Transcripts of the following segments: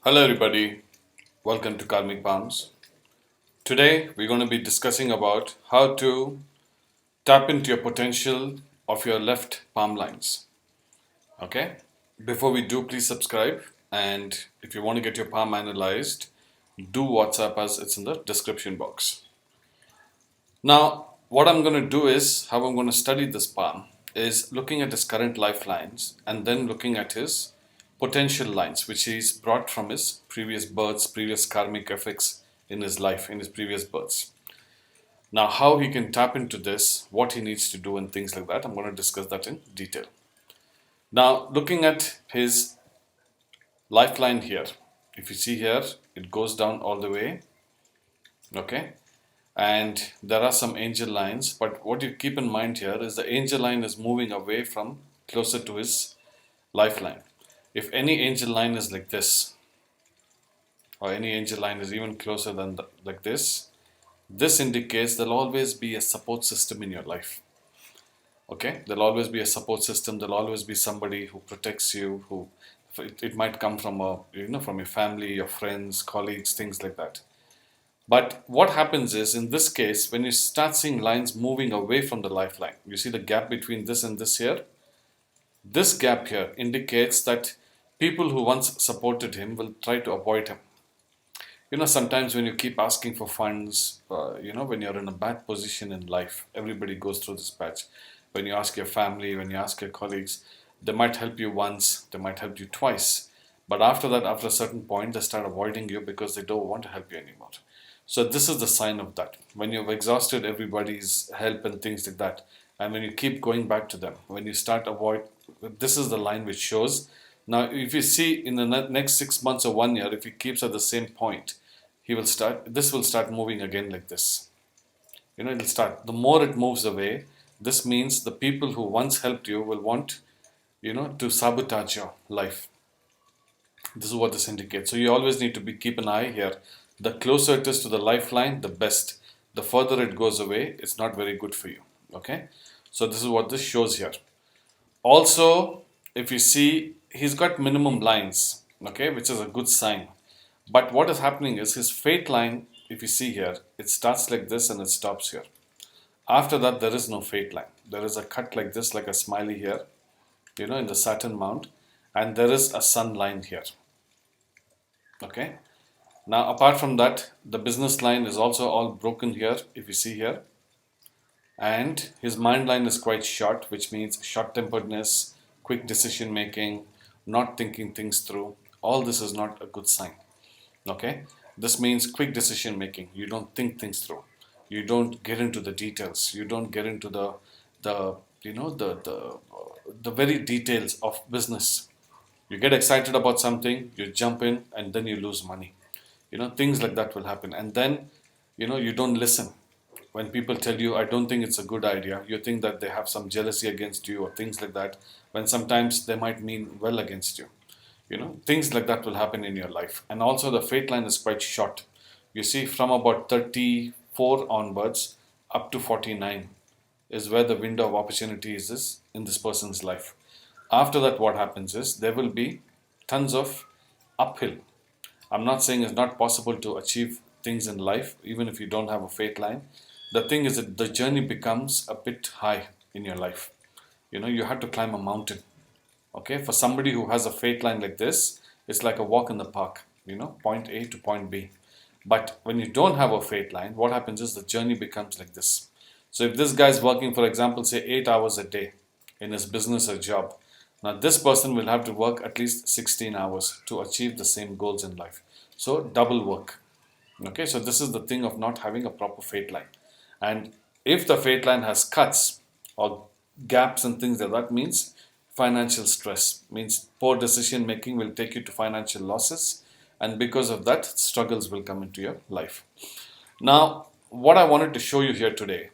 Hello, everybody. Welcome to Karmic Palms. Today, we're going to be discussing about how to tap into your potential of your left palm lines. Okay? Before we do, please subscribe. And if you want to get your palm analyzed, do WhatsApp us. It's in the description box. Now, what I'm going to do is how I'm going to study this palm is looking at his current lifelines and then looking at his potential lines, which he's brought from his previous births, previous karmic effects in his life, in his previous births. Now, how he can tap into this, what he needs to do, and things like that, I'm going to discuss that in detail. Now, looking at his lifeline here, if you see here, it goes down all the way, okay? And there are some angel lines, but what you keep in mind here is the angel line is moving away from closer to his lifeline. If any angel line is like this, or any angel line is even closer than like this indicates there'll always be a support system in your life. Okay, there'll always be a support system. There'll always be somebody who protects you. Who it might come from from your family, your friends, colleagues, things like that. But what happens is, in this case, when you start seeing lines moving away from the lifeline, you see the gap between this and this here. This gap here indicates that people who once supported him will try to avoid him. Sometimes when you keep asking for funds, when you're in a bad position in life, everybody goes through this patch. When you ask your family, when you ask your colleagues, they might help you once, they might help you twice. But after that, after a certain point, they start avoiding you because they don't want to help you anymore. So this is the sign of that. When you've exhausted everybody's help and things like that, and when you keep going back to them, when you start avoid, this is the line which shows. Now, if you see in the next 6 months or 1 year, if he keeps at the same point, he will start. This will start moving again like this. It'll start. The more it moves away, this means the people who once helped you will want, to sabotage your life. This is what this indicates. So you always need to keep an eye here. The closer it is to the lifeline, the best. The further it goes away, it's not very good for you. Okay. So this is what this shows here. Also, if you see, he's got minimum lines, okay, which is a good sign. But what is happening is his fate line, if you see here, it starts like this and it stops here. After that, there is no fate line. There is a cut like this, like a smiley here, in the Saturn mount, and there is a sun line here. Okay. Now, apart from that, the business line is also all broken here, if you see here. And his mind line is quite short, which means short-temperedness, quick decision making, not thinking things through. All this is not a good sign. Okay, this means quick decision making. You don't think things through. You don't get into the details. You don't get into the very details of business. You get excited about something, you jump in, and then you lose money. Things like that will happen, and then you don't listen. When people tell you, I don't think it's a good idea, you think that they have some jealousy against you or things like that, when sometimes they might mean well against you. Things like that will happen in your life. And also the fate line is quite short. You see, from about 34 onwards up to 49 is where the window of opportunity is in this person's life. After that, what happens is there will be tons of uphill. I'm not saying it's not possible to achieve things in life, even if you don't have a fate line. The thing is that the journey becomes a bit high in your life. You have to climb a mountain. Okay, for somebody who has a fate line like this, it's like a walk in the park, point A to point B. But when you don't have a fate line, what happens is the journey becomes like this. So if this guy is working, for example, say 8 hours a day in his business or job, now this person will have to work at least 16 hours to achieve the same goals in life. So double work. Okay, so this is the thing of not having a proper fate line. And if the fate line has cuts or gaps and things like that, means financial stress, means poor decision making will take you to financial losses, and because of that, struggles will come into your life. Now, what I wanted to show you here today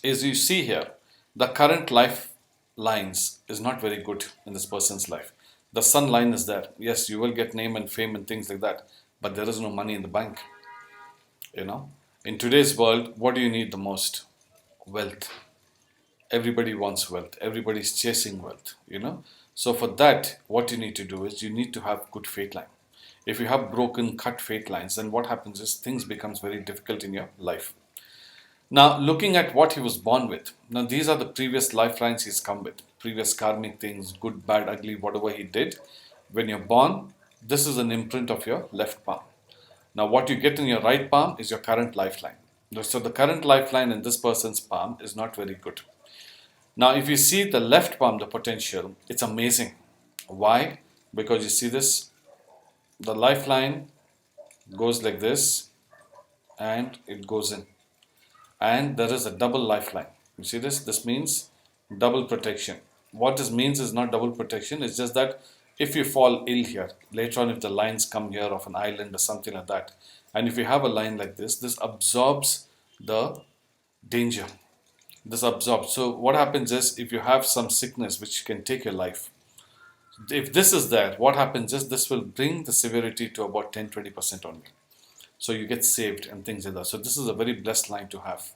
is, you see here, the current life lines is not very good in this person's life. The sun line is there. Yes, you will get name and fame and things like that, but there is no money in the bank. In today's world, what do you need the most? Wealth. Everybody wants wealth. Everybody's chasing wealth. So for that, what you need to do is you need to have good fate line. If you have broken, cut fate lines, then what happens is things becomes very difficult in your life. Now, looking at what he was born with. Now, these are the previous lifelines he's come with. Previous karmic things, good, bad, ugly, whatever he did. When you're born, this is an imprint of your left palm. Now, what you get in your right palm is your current lifeline. So, the current lifeline in this person's palm is not very good. Now, if you see the left palm, the potential, it's amazing. Why? Because you see this, the lifeline goes like this and it goes in. And there is a double lifeline. You see this? This means double protection. What this means is not double protection, it's just that if you fall ill here, later on if the lines come here of an island or something like that, and if you have a line like this absorbs the danger. This absorbs. So what happens is if you have some sickness which can take your life, if this is there, what happens is this will bring the severity to about 10-20% only. So you get saved and things like that. So this is a very blessed line to have.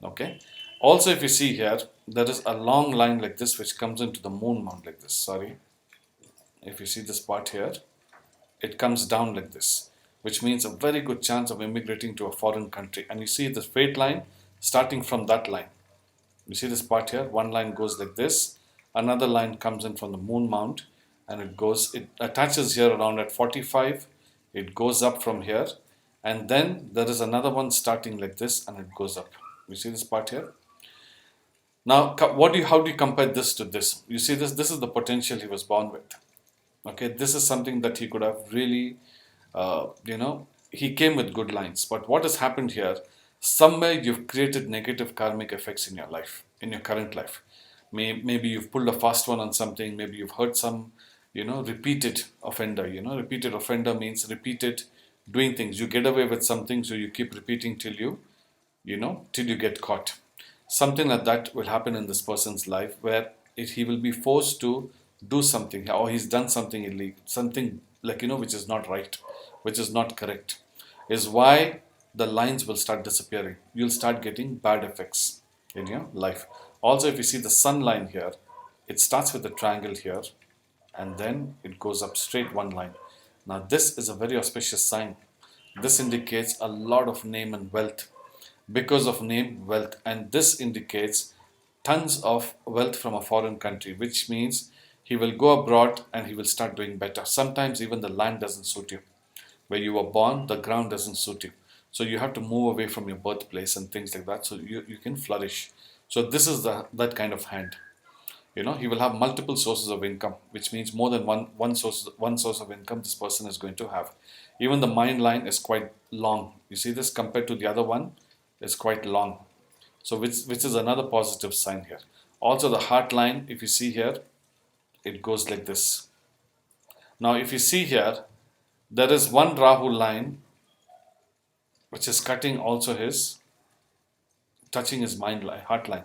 Okay. Also, if you see here, there is a long line like this which comes into the moon mount like this. Sorry. If you see this part here, it comes down like this, which means a very good chance of immigrating to a foreign country. And you see this fate line starting from that line. You see this part here, one line goes like this, another line comes in from the moon mount and it attaches here around at 45, it goes up from here, and then there is another one starting like this and it goes up. You see this part here? Now, how do you compare this to this? You see this is the potential he was born with. Okay, this is something that he could have really, he came with good lines. But what has happened here, somewhere you've created negative karmic effects in your life, in your current life. Maybe you've pulled a fast one on something, maybe you've hurt some, repeated offender. Repeated offender means repeated doing things. You get away with something, so you keep repeating till you get caught. Something like that will happen in this person's life where he will be forced to do something, or he's done something illegal, something like, which is not right, which is not correct, is why the lines will start disappearing. You'll start getting bad effects in your life. Also, if you see the sun line here, it starts with a triangle here and then it goes up straight one line. Now, this is a very auspicious sign. This indicates a lot of name and wealth. Because of name, wealth, and this indicates tons of wealth from a foreign country, which means he will go abroad and he will start doing better. Sometimes even the land doesn't suit you. Where you were born, the ground doesn't suit you. So you have to move away from your birthplace and things like that so you can flourish. So this is that kind of hand. He will have multiple sources of income, which means more than one source of income this person is going to have. Even the mind line is quite long. You see this compared to the other one is quite long. So which is another positive sign here. Also the heart line, if you see here, it goes like this. Now if you see here, there is one Rahu line which is cutting also touching his mind line, heart line.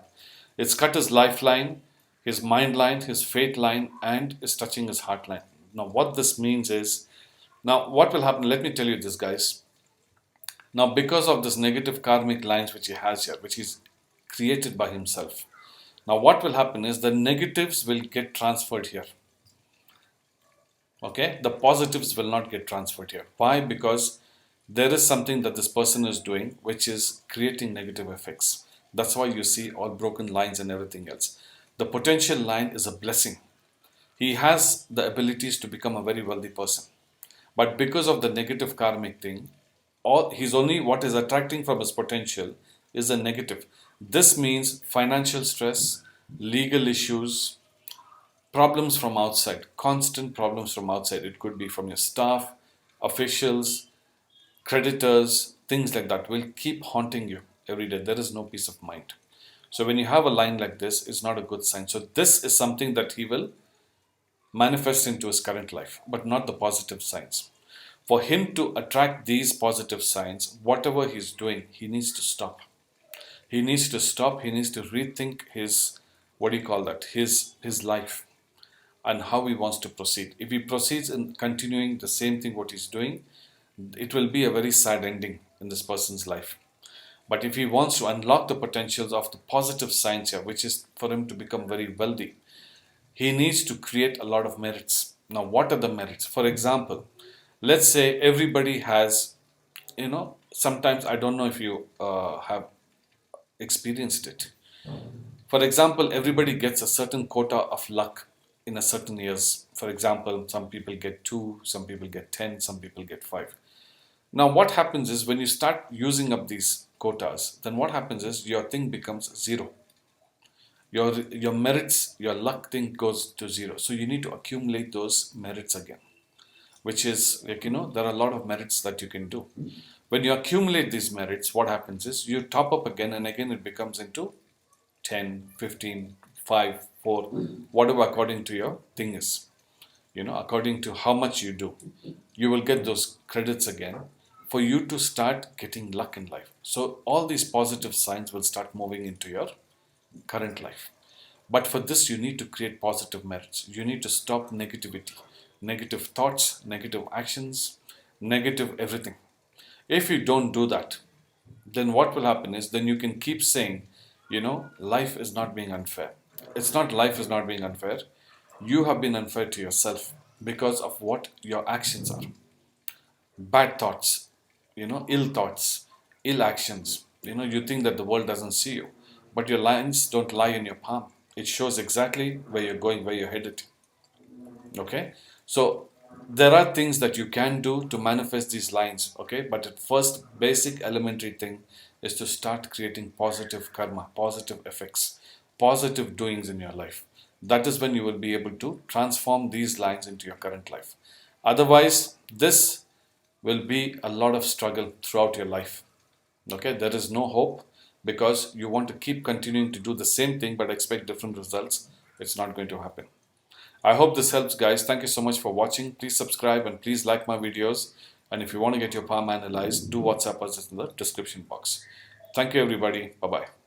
It's cut his lifeline, his mind line, his fate line, and is touching his heart line. Now what this means is, now what will happen, let me tell you this, guys. Now because of this negative karmic lines which he has here, which is created by himself. Now what will happen is the negatives will get transferred here. Okay, the positives will not get transferred here. Why? Because there is something that this person is doing which is creating negative effects. That's why you see all broken lines and everything else. The potential line is a blessing. He has the abilities to become a very wealthy person. But because of the negative karmic thing, he's only what is attracting from his potential is a negative. This means financial stress, legal issues, problems from outside, constant problems from outside. It could be from your staff, officials, creditors, things like that will keep haunting you every day. There is no peace of mind. So when you have a line like this, it's not a good sign. So this is something that he will manifest into his current life, but not the positive signs. For him to attract these positive signs, whatever he's doing, he needs to stop. He needs to stop. He needs to rethink his life and how he wants to proceed. If he proceeds in continuing the same thing what he's doing, it will be a very sad ending in this person's life. But if he wants to unlock the potentials of the positive signs here, which is for him to become very wealthy, he needs to create a lot of merits. Now, what are the merits? For example, Let's say everybody has, sometimes I don't know if you have experienced it. For example, everybody gets a certain quota of luck in a certain years. For example, some people get 2, some people get 10, some people get 5. Now, what happens is when you start using up these quotas, then what happens is your thing becomes zero. Your merits, your luck thing goes to zero. So you need to accumulate those merits again, which is like, there are a lot of merits that you can do. When you accumulate these merits, what happens is you top up again and again it becomes into 10, 15, 5, 4, whatever according to your thing is. According to how much you do, you will get those credits again for you to start getting luck in life. So all these positive signs will start moving into your current life. But for this, you need to create positive merits. You need to stop negativity, negative thoughts, negative actions, negative everything. If you don't do that, then what will happen is then you can keep saying, life is not being unfair. It's not life is not being unfair. You have been unfair to yourself because of what your actions are. Bad thoughts, ill thoughts, ill actions. You think that the world doesn't see you, but your lines don't lie in your palm. It shows exactly where you're going, where you're headed. Okay, so there are things that you can do to manifest these lines. Okay, but the first basic elementary thing is to start creating positive karma, positive effects, positive doings in your life. That is when you will be able to transform these lines into your current life. Otherwise, this will be a lot of struggle throughout your life. Okay, there is no hope because you want to keep continuing to do the same thing but expect different results. It's not going to happen. I hope this helps, guys. Thank you so much for watching. Please subscribe and please like my videos. And if you want to get your palm analyzed, do WhatsApp us in the description box. Thank you, everybody. Bye bye.